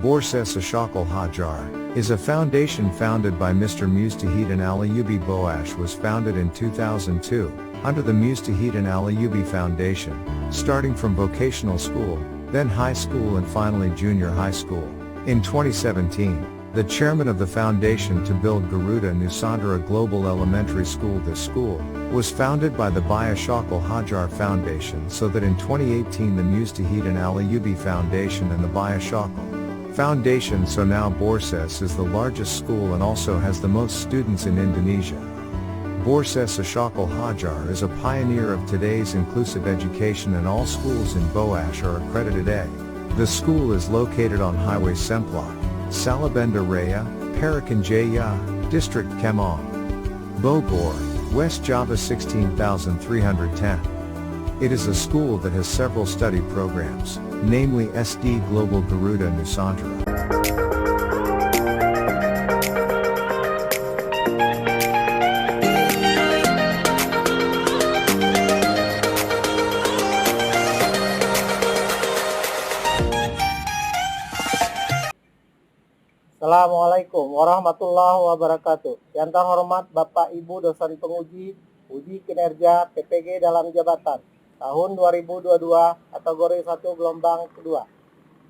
Borses Ashokal Hajar is a foundation founded by Mr. Mustahidin Alayubi Boash was founded in 2002, under the Mustahidin Alayubi Foundation, starting from vocational school, then high school and finally junior high school. In 2017, the chairman of the foundation to build Garuda Nusantara Global Elementary School. This school was founded by the Baya Shakal Hajar Foundation, so that in 2018 the Mustahidin Alayubi Foundation and the Baya Shakal Foundation. So now Borses is the largest school and also has the most students in Indonesia. Borses Ashokal Hajar is a pioneer of today's inclusive education and all schools in Boash are accredited A. The school is located on Highway Semplak, Salabenda Raya, Parakan Jaya, District Kemang, Bogor, West Java 16310. It is a school that has several study programs, namely SD Global Garuda Nusantara. Assalamualaikum warahmatullahi wabarakatuh. Yang terhormat Bapak Ibu dosen penguji uji kinerja PPG dalam jabatan tahun 2022 kategori 1 gelombang kedua.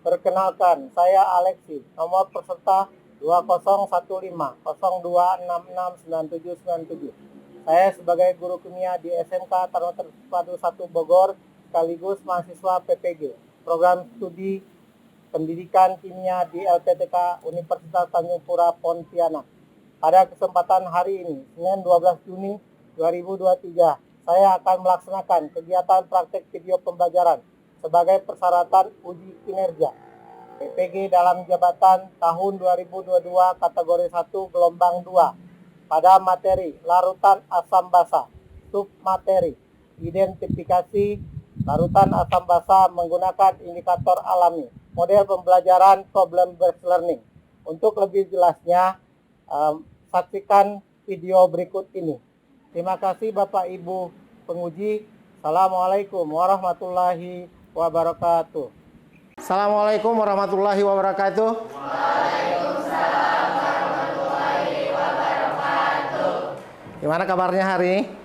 Perkenalkan, saya Alexi, nomor peserta 201502669797. Saya sebagai guru kimia di SMK Taruna Terpadu 1 Bogor sekaligus mahasiswa PPG, program studi Pendidikan Kimia di LPTK Universitas Tanjung Pura Pontianak. Pada kesempatan hari ini, Senin 12 Juni 2023, saya akan melaksanakan kegiatan praktek video pembelajaran sebagai persyaratan uji kinerja PPG dalam jabatan tahun 2022 kategori 1 gelombang 2 pada materi larutan asam basa, submateri, identifikasi larutan asam basa menggunakan indikator alami. Model pembelajaran problem-based learning. Untuk lebih jelasnya, saksikan video berikut ini. Terima kasih Bapak Ibu penguji. Assalamualaikum warahmatullahi wabarakatuh. Assalamualaikum warahmatullahi wabarakatuh. Waalaikumsalam warahmatullahi wabarakatuh. Gimana kabarnya hari ini?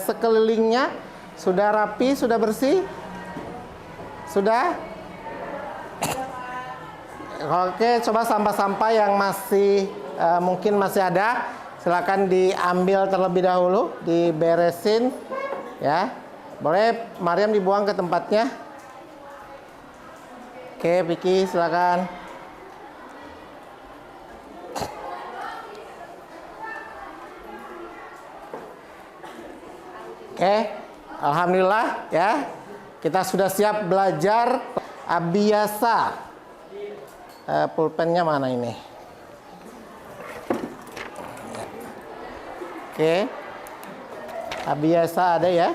Sekelilingnya sudah rapi, sudah bersih? Sudah? Oke, coba sampah-sampah yang masih mungkin masih ada, silakan diambil terlebih dahulu, diberesin ya. Boleh Mariam dibuang ke tempatnya. Oke, Vicky silakan. Oke, alhamdulillah ya. Kita sudah siap belajar Abiyasa. Pulpennya mana ini? Oke. Abiyasa ada ya?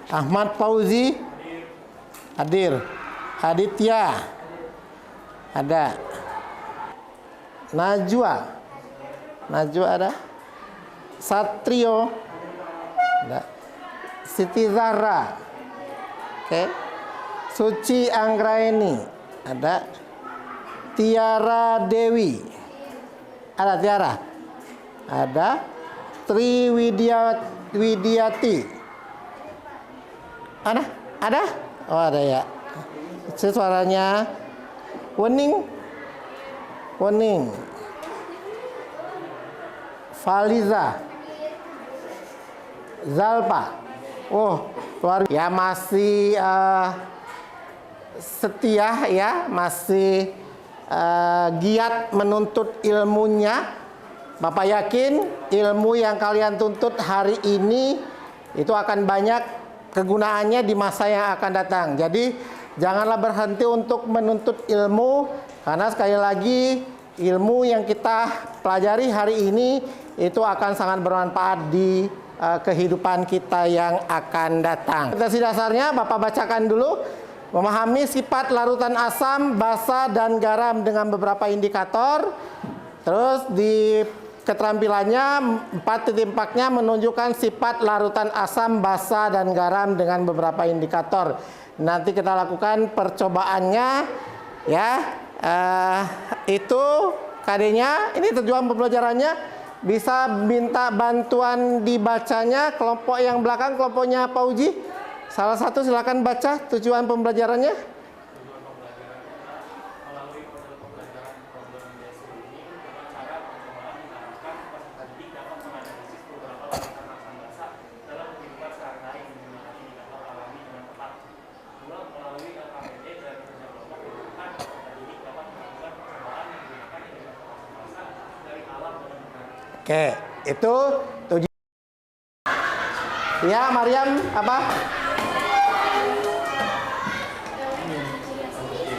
Ahmad Fauzi hadir. Aditya ada. Najwa ada. Satrio Ada. Siti Zahra. Oke. Suci Anggraeni. Ada. Tiara Dewi. Ada Tiara. Ada. Tri Widiati. Ada? Ada? Oh, ada ya. Itu suaranya Wening. Wening. Faliza. Zalpa. Oh, luar biasa. Ya masih setia ya, masih giat menuntut ilmunya. Bapak yakin ilmu yang kalian tuntut hari ini itu akan banyak kegunaannya di masa yang akan datang. Jadi janganlah berhenti untuk menuntut ilmu, karena sekali lagi ilmu yang kita pelajari hari ini itu akan sangat bermanfaat di kehidupan kita yang akan datang. Presentasi dasarnya Bapak bacakan dulu. Memahami sifat larutan asam, basa, dan garam dengan beberapa indikator. Terus di keterampilannya 4.4-nya menunjukkan sifat larutan asam, basa, dan garam dengan beberapa indikator. Nanti kita lakukan percobaannya ya. Itu KD-nya. Ini tujuan pembelajarannya. Bisa minta bantuan dibacanya. Kelompok yang belakang, kelompoknya Pak Uji. Salah satu silakan baca tujuan pembelajarannya. Oke, itu tujuan. Ya, Mariam, apa?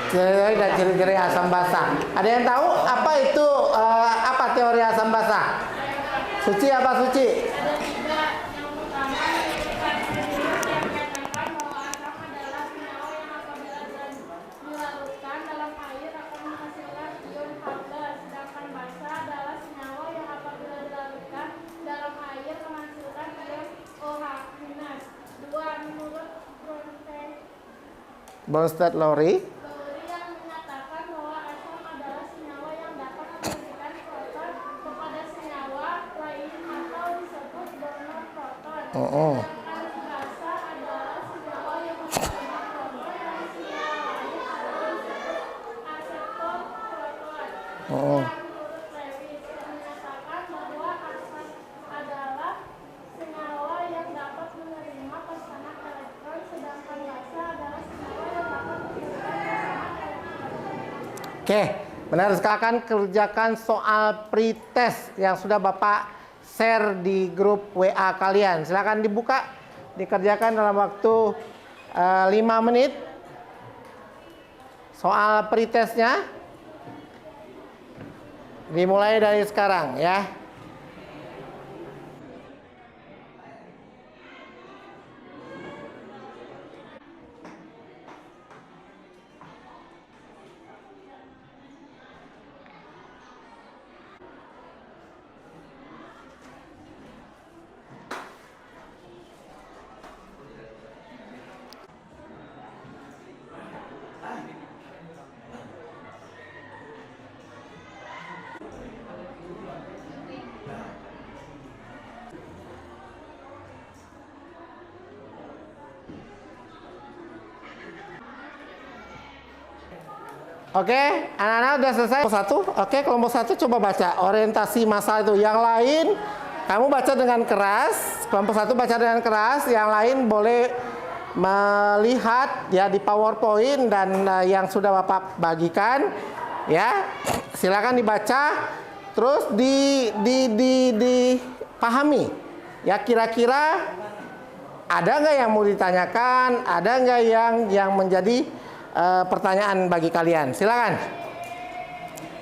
Teori dan ciri-ciri asam basa. Ada yang tahu apa itu apa teori asam basa? Suci apa Suci? Ada tiga. Yang pertama menyatakan bahwa asam adalah senyawa yang apabila dilarutkan dalam air akan menghasilkan ion H+. Sedangkan basa adalah senyawa yang apabila dilarutkan dalam air menghasilkan ion OH-. Dua, menurut Bronsted-Lowry yang menyatakan bahwa asam adalah senyawa yang dapat memberikan proton kepada senyawa lain atau disebut donor proton. Sedangkan basa adalah senyawa yang memberikan proton dari senyawa lain atau disebut aseton proton. Menurut Lewis yang menyatakan bahwa asam adalah senyawa yang dapat menerima pesanan elektron, sedangkan basa adalah senyawa yang dapat memberikan pesanan elektron. Oke, benar sekali. Akan kerjakan soal pretest yang sudah Bapak share di grup WA kalian. Silakan dibuka, dikerjakan dalam waktu 5 menit. Soal pretestnya dimulai dari sekarang ya. Oke, anak-anak udah selesai. Kelompok 1, oke, kelompok 1 coba baca orientasi masalah itu. Yang lain kamu baca dengan keras. Kelompok 1 baca dengan keras. Yang lain boleh melihat ya di PowerPoint dan yang sudah Bapak bagikan. Ya, silakan dibaca. Terus dipahami. Ya, kira-kira ada nggak yang mau ditanyakan? Ada nggak yang menjadi pertanyaan bagi kalian? Silakan.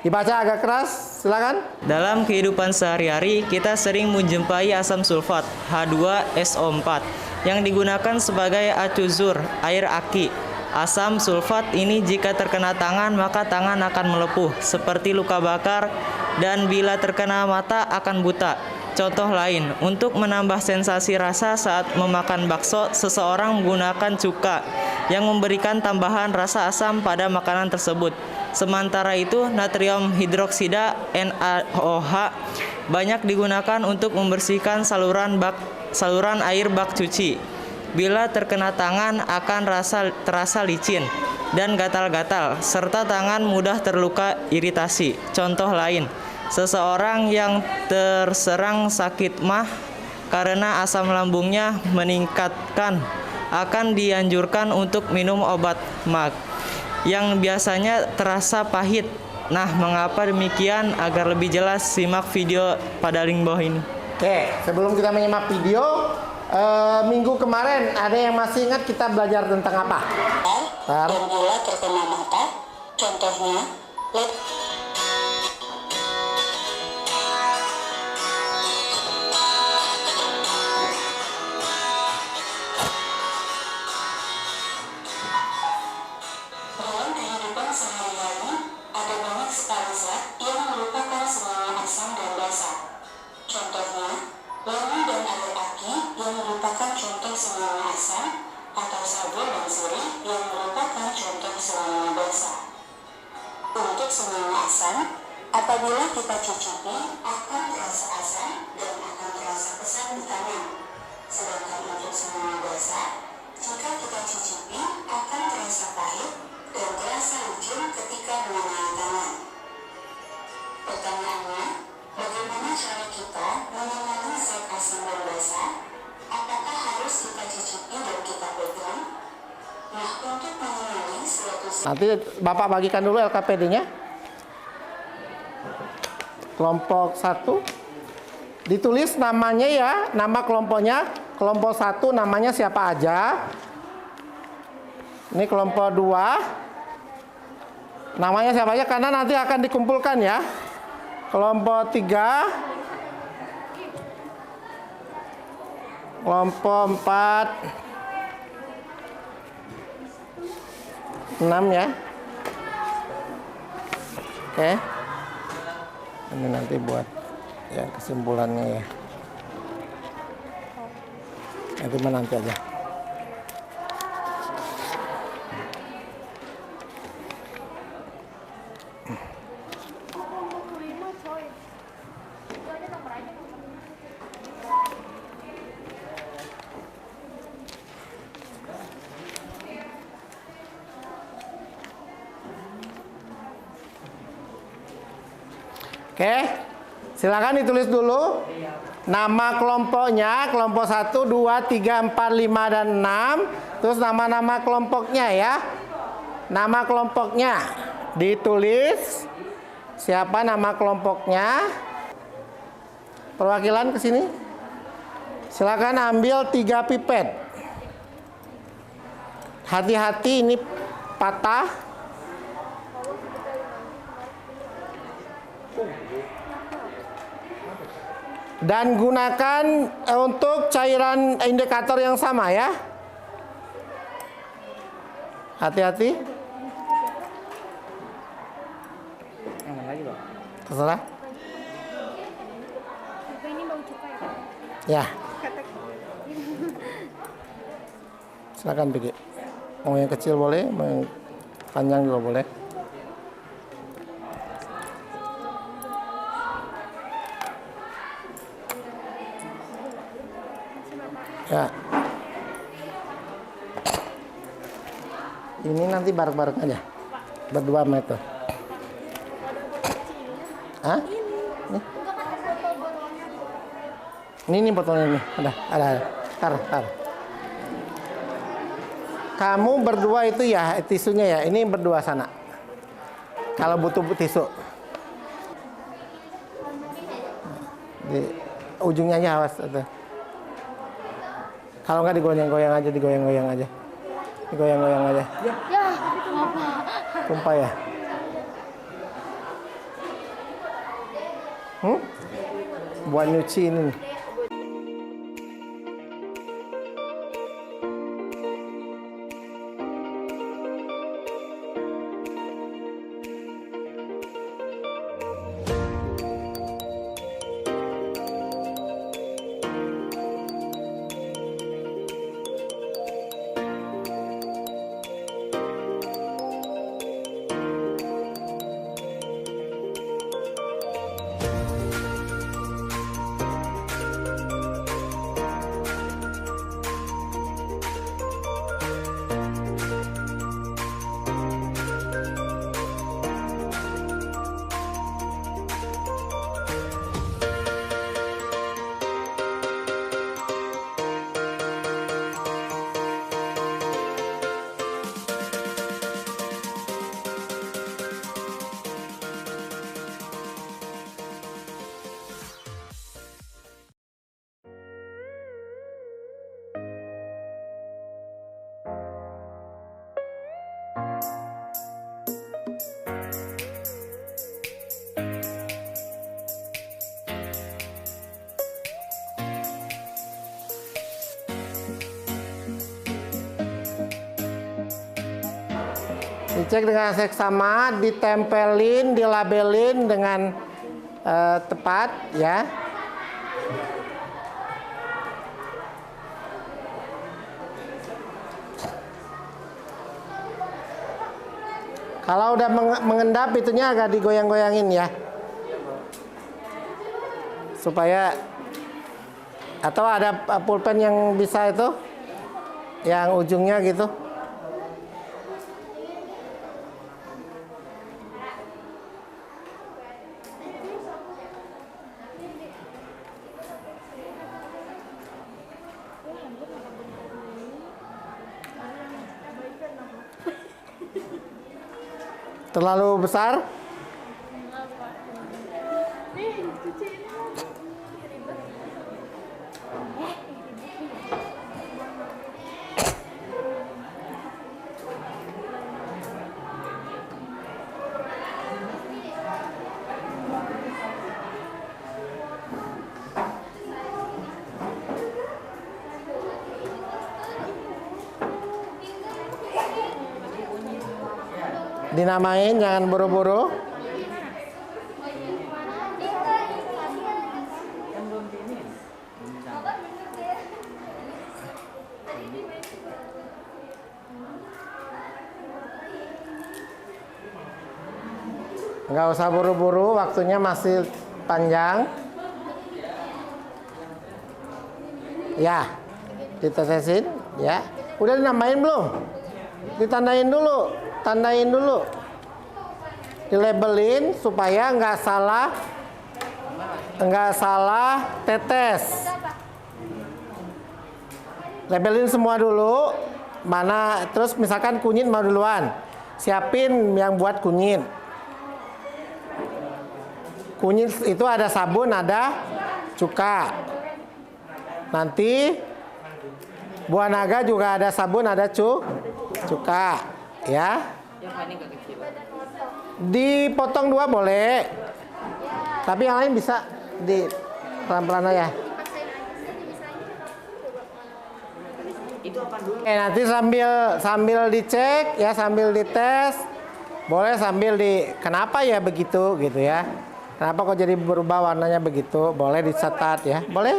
Dibaca agak keras, silakan. Dalam kehidupan sehari-hari, kita sering menjumpai asam sulfat H2SO4 yang digunakan sebagai acuzur, air aki. Asam sulfat ini jika terkena tangan, maka tangan akan melepuh seperti luka bakar, dan bila terkena mata akan buta. Contoh lain, untuk menambah sensasi rasa saat memakan bakso, seseorang menggunakan cuka yang memberikan tambahan rasa asam pada makanan tersebut. Sementara itu, natrium hidroksida NaOH banyak digunakan untuk membersihkan saluran air bak cuci. Bila terkena tangan akan terasa licin dan gatal-gatal, serta tangan mudah terluka iritasi. Contoh lain, seseorang yang terserang sakit MAH karena asam lambungnya meningkatkan akan dianjurkan untuk minum obat MAG yang biasanya terasa pahit. Nah, mengapa demikian? Agar lebih jelas, simak video pada link bawah ini. Oke, sebelum kita menyimak video, minggu kemarin ada yang masih ingat kita belajar tentang apa? Dan bila terkena mata, contohnya led. Dalam kehidupan sehari-hari, ada banyak sekali zat yang merupakan senyawa asam dan basa. Contohnya, wangi dan air aki yang merupakan contoh senyawa asam, atau sabun dan sirih yang merupakan contoh senyawa basa. Untuk senyawa asam, apabila kita cicipi akan terasa asam dan akan terasa pesan di tangan. Sedangkan untuk senyawa basa, jika kita cicipi akan terasa pahit dan terasa licin ketika mengenai tangan. Pertanyaannya, bagaimana cara kita mengenali zat asam dan basa? Apakah harus kita cicipi dan kita pegang? Nah, untuk mengenali suatu zat... Nanti Bapak bagikan dulu LKPD-nya. Kelompok 1. Ditulis namanya ya, nama kelompoknya. Kelompok 1 namanya siapa aja. Ini kelompok 2. Namanya siapa aja karena nanti akan dikumpulkan ya. Kelompok 3. Kelompok 4. 6 ya. Oke. Ini nanti buat ya kesimpulannya ya. Nanti menanti aja. Oke, silakan ditulis dulu nama kelompoknya, kelompok 1, 2, 3, 4, 5, dan 6. Terus nama-nama kelompoknya ya. Nama kelompoknya ditulis. Siapa nama kelompoknya? Perwakilan ke sini. Silakan ambil 3 pipet. Hati-hati ini patah. Dan gunakan untuk cairan indikator yang sama ya. Hati-hati. Terserah. Ya. Silakan pikir. Mau yang kecil boleh, mau yang panjang juga boleh. Ya. Ini nanti bareng-bareng aja. Berdua meter. Hah? Ini botolnya nih. Ada. Tar. Kamu berdua itu ya tisunya ya. Ini berdua sana. Kalau butuh tisu. Di ujungnya aja awas itu. Kalau nggak digoyang-goyang aja. Digoyang-goyang aja. Ya, itu apa? Tumpah ya. Buat nyuci ini. Dicek dengan seksama, ditempelin, dilabelin dengan tepat ya. Kalau udah mengendap itunya agak digoyang-goyangin ya. Supaya atau ada pulpen yang bisa itu yang ujungnya gitu. Terlalu besar? Dinamain, jangan buru-buru. Nggak usah buru-buru, waktunya masih panjang. Ya, ditetesin, ya. Udah dinamain belum? Ditandain dulu. Tandain dulu, dilabelin supaya nggak salah tetes. Labelin semua dulu, mana terus misalkan kunyit mau duluan, siapin yang buat kunyit. Kunyit itu ada sabun, ada cuka. Nanti buah naga juga ada sabun, ada cuka, ya. Dipotong 2 boleh, tapi yang lain bisa di pelan-pelan aja. Nanti sambil dicek ya, sambil dites, boleh sambil kenapa ya begitu gitu ya? Kenapa kok jadi berubah warnanya begitu? Boleh dicatat ya, boleh.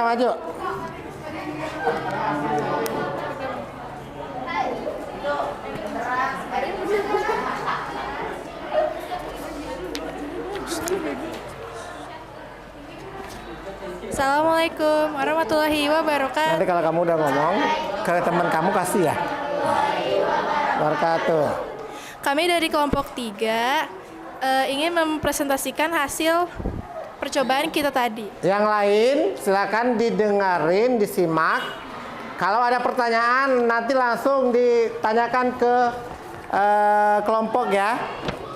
maju. Assalamualaikum warahmatullahi wabarakatuh. Nanti kalau kamu udah ngomong ke teman kamu kasih ya. Wabarakatuh. Kami dari kelompok 3 ingin mempresentasikan hasil percobaan kita tadi. Yang lain silakan didengarin, disimak. Kalau ada pertanyaan nanti langsung ditanyakan ke kelompok ya.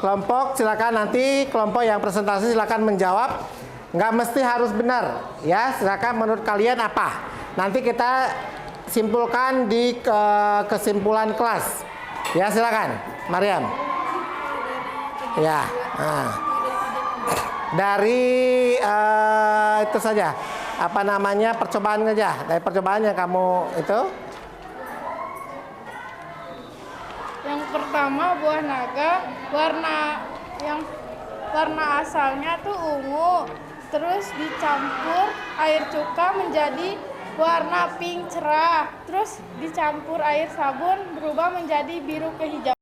Kelompok silakan, nanti kelompok yang presentasi silakan menjawab. Nggak mesti harus benar ya, silakan menurut kalian apa. Nanti kita simpulkan di kesimpulan kelas. Ya silakan, Mariam. Ya. Nah. Dari itu saja. Apa namanya, percobaan aja. Dari percobaan yang kamu itu. Yang pertama buah naga, warna asalnya tuh ungu, terus dicampur air cuka menjadi warna pink cerah, terus dicampur air sabun berubah menjadi biru kehijauan.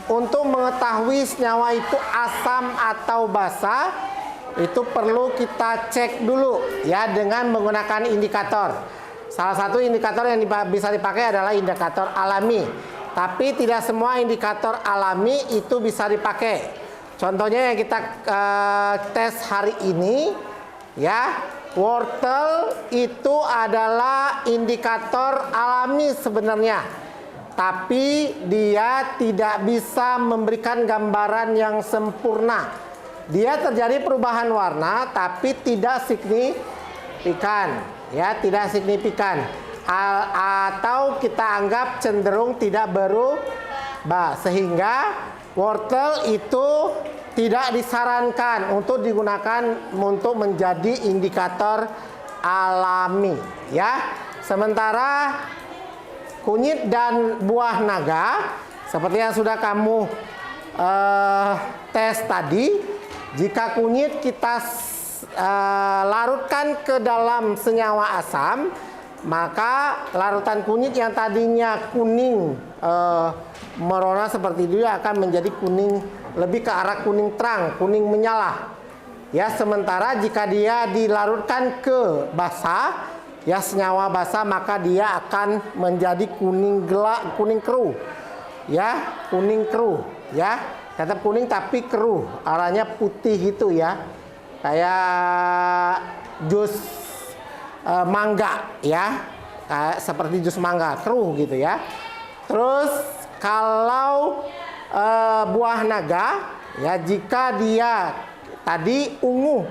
Untuk mengetahui senyawa itu asam atau basa, itu perlu kita cek dulu ya dengan menggunakan indikator. Salah satu indikator yang bisa dipakai adalah indikator alami. Tapi tidak semua indikator alami itu bisa dipakai. Contohnya yang kita tes hari ini ya, wortel itu adalah indikator alami sebenarnya. Tapi dia tidak bisa memberikan gambaran yang sempurna. Dia terjadi perubahan warna tapi tidak signifikan, ya, tidak signifikan. Atau kita anggap cenderung tidak berubah, sehingga wortel itu tidak disarankan untuk digunakan untuk menjadi indikator alami, ya. Sementara kunyit dan buah naga, seperti yang sudah kamu tes tadi, jika kunyit kita larutkan ke dalam senyawa asam, maka larutan kunyit yang tadinya kuning merona seperti itu akan menjadi kuning, lebih ke arah kuning terang, kuning menyala. Ya, sementara jika dia dilarutkan ke basah, ya senyawa basah, maka dia akan menjadi kuning gelap, kuning keruh. Ya, kuning keruh, ya. Tetap kuning tapi keruh, arahnya putih gitu ya. Kayak jus mangga ya, seperti jus mangga keruh gitu ya. Terus kalau buah naga ya, jika dia tadi ungu,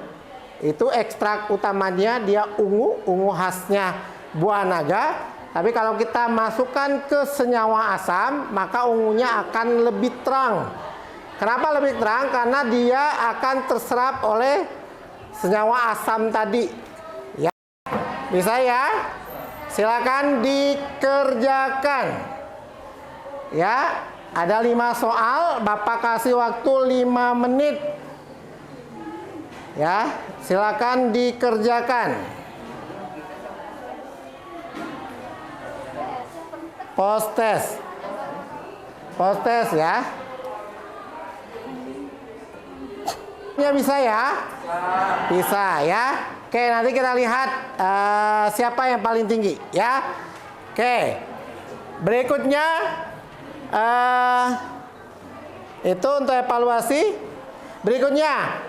itu ekstrak utamanya dia ungu khasnya buah naga. Tapi kalau kita masukkan ke senyawa asam, maka ungunya akan lebih terang. Kenapa lebih terang? Karena dia akan terserap oleh senyawa asam tadi. Bisa ya? Silakan dikerjakan. Ya, ada 5 soal, Bapak kasih waktu 5 menit. Ya, silakan dikerjakan. Post test. Post test ya. Ya bisa ya? Bisa ya. Oke, nanti kita lihat siapa yang paling tinggi ya. Oke, berikutnya itu untuk evaluasi. Berikutnya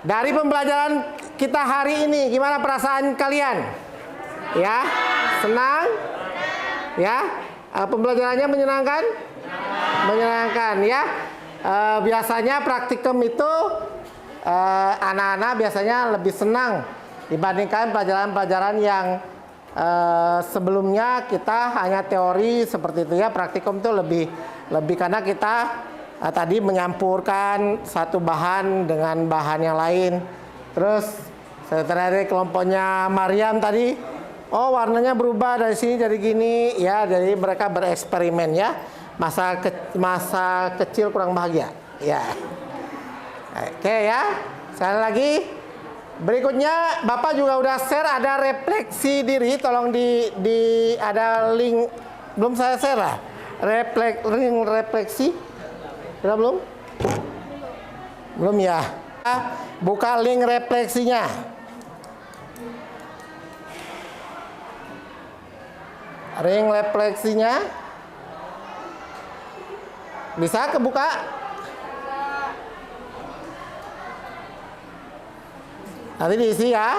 dari pembelajaran kita hari ini, gimana perasaan kalian? Ya, senang? Ya, pembelajarannya menyenangkan? Menyenangkan ya. Biasanya praktikum itu anak-anak biasanya lebih senang dibandingkan pelajaran-pelajaran yang sebelumnya kita hanya teori seperti itu ya. Praktikum itu lebih karena kita tadi menyampurkan satu bahan dengan bahan yang lain. Terus dari kelompoknya Mariam tadi, oh warnanya berubah dari sini jadi gini ya. Jadi mereka bereksperimen ya. Masa kecil kurang bahagia ya. Oke ya, sekali lagi. Berikutnya Bapak juga udah share ada refleksi diri, tolong ada link, belum saya share lah. Link refleksi, sudah belum? Belum ya. Buka link refleksinya. Link refleksinya bisa kebuka? Nanti diisi ya.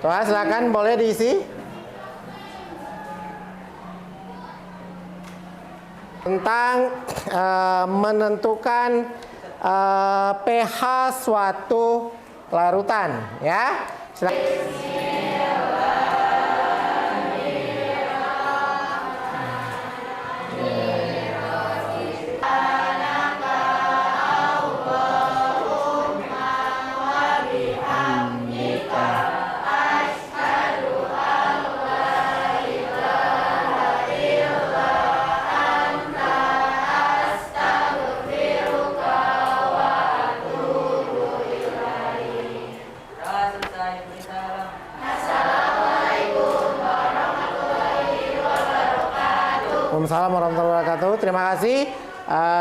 Coba silakan boleh diisi. Tentang menentukan pH suatu larutan ya. Silakan. Waalaikumsalam warahmatullahi wabarakatuh. Terima kasih.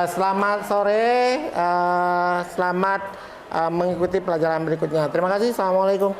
Selamat sore. Selamat mengikuti pelajaran berikutnya. Terima kasih. Assalamualaikum.